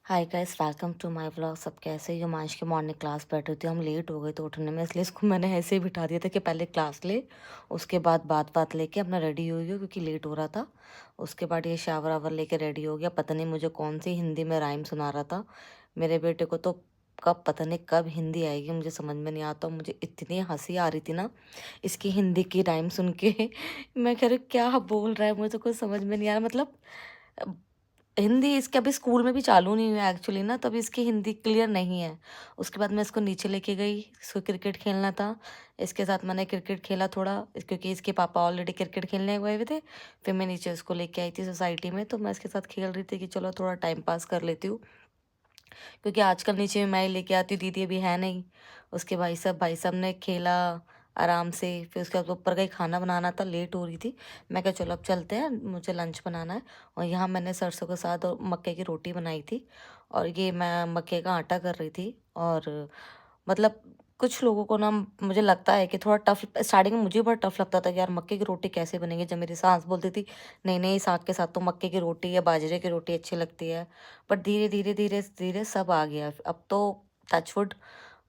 Hi guys, welcome to my vlog. सब कैसे हो? हिमांश की मॉर्निंग क्लास बैठ रही थी, हम लेट हो गए तो उठने में, इसलिए इसको मैंने ऐसे ही बिठा दिया था कि पहले क्लास ले, उसके बाद बात बात लेके अपना रेडी हो गया क्योंकि लेट हो रहा था। उसके बाद ये शावर वावर लेके रेडी हो गया। पता नहीं मुझे कौन सी हिंदी में राइम सुना रहा था मेरे बेटे को। तो कब पता नहीं कब हिंदी आएगी मुझे समझ में नहीं आता। मुझे इतनी हंसी आ रही थी ना इसकी हिंदी की राइम सुन के मैं कह रही हूँ, क्या बोल रहा है, मुझे तो कुछ समझ में नहीं आ रहा। मतलब हिंदी इसके अभी स्कूल में भी चालू नहीं हुआ एक्चुअली ना, तभी इसकी हिंदी क्लियर नहीं है। उसके बाद मैं इसको नीचे लेके गई, इसको क्रिकेट खेलना था। इसके साथ मैंने क्रिकेट खेला थोड़ा, क्योंकि इसके पापा ऑलरेडी क्रिकेट खेलने गए हुए थे। फिर मैं नीचे उसको लेके आई थी सोसाइटी में, तो मैं इसके साथ खेल रही थी कि चलो थोड़ा टाइम पास कर लेती हूँ, क्योंकि आजकल नीचे में मैं ही लेके आती हूँ, दीदी अभी है नहीं। उसके भाई साहब ने खेला आराम से। फिर उसके बाद ऊपर का ही खाना बनाना था, लेट हो रही थी। मैं कहा चलो अब चलते हैं, मुझे लंच बनाना है। और यहाँ मैंने सरसों के साथ और मक्के की रोटी बनाई थी, और ये मैं मक्के का आटा कर रही थी। और मतलब कुछ लोगों को ना, मुझे लगता है कि थोड़ा टफ, स्टार्टिंग में मुझे बड़ा टफ लगता था कि यार मक्के की रोटी कैसे बनेगी। जब मेरी सास बोलती थी नहीं नहीं, साग के साथ तो मक्के की रोटी या बाजरे की रोटी अच्छी लगती है। बट धीरे धीरे धीरे धीरे सब आ गया अब तो। टचवुड,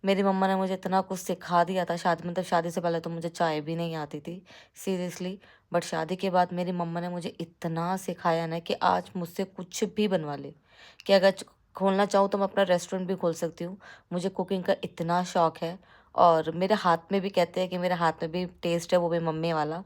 मेरी मम्मा ने मुझे इतना कुछ सिखा दिया था शादी, मतलब शादी से पहले तो मुझे चाय भी नहीं आती थी सीरियसली। बट शादी के बाद मेरी मम्मा ने मुझे इतना सिखाया ना कि आज मुझसे कुछ भी बनवा ले, कि अगर खोलना चाहूँ तो मैं अपना रेस्टोरेंट भी खोल सकती हूँ। मुझे कुकिंग का इतना शौक है। और मेरे हाथ में भी कहते हैं कि मेरे हाथ में भी टेस्ट है, वो भी मम्मी वाला।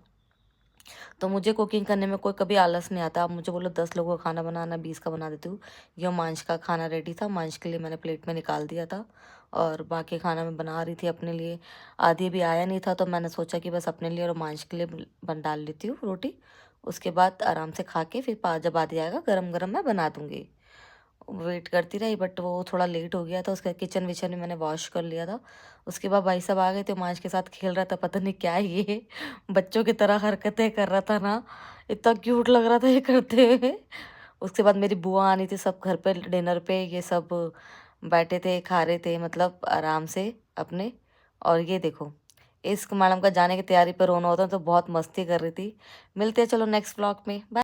तो मुझे कुकिंग करने में कोई कभी आलस नहीं आता। आप मुझे बोलो 10 लोगों का खाना बनाना, 20 का बना देती हूँ। ये मांझ का खाना रेडी था, मांझ के लिए मैंने प्लेट में निकाल दिया था। और बाकी खाना मैं बना रही थी अपने लिए। आदि भी आया नहीं था, तो मैंने सोचा कि बस अपने लिए और मांझ के लिए बन डाल लेती हूँ रोटी। उसके बाद आराम से खा के फिर जब आदि आएगा गरम गरम मैं बना दूँगी। वेट करती रही, बट वो थोड़ा लेट हो गया था। उसका किचन विचन भी मैंने वॉश कर लिया था। उसके बाद भाई साहब आ गए थे, मांझ के साथ खेल रहा था। पता नहीं क्या ये बच्चों की तरह हरकतें कर रहा था ना, इतना क्यूट लग रहा था ये करते हुए। उसके बाद मेरी बुआ आनी थी, सब घर पे डिनर पे ये सब बैठे थे, खा रहे थे मतलब आराम से अपने। और ये देखो, इस मैडम का जाने की तैयारी पर रोना होता तो बहुत मस्ती कर रही थी। मिलते हैं चलो नेक्स्ट व्लॉग में, बाय।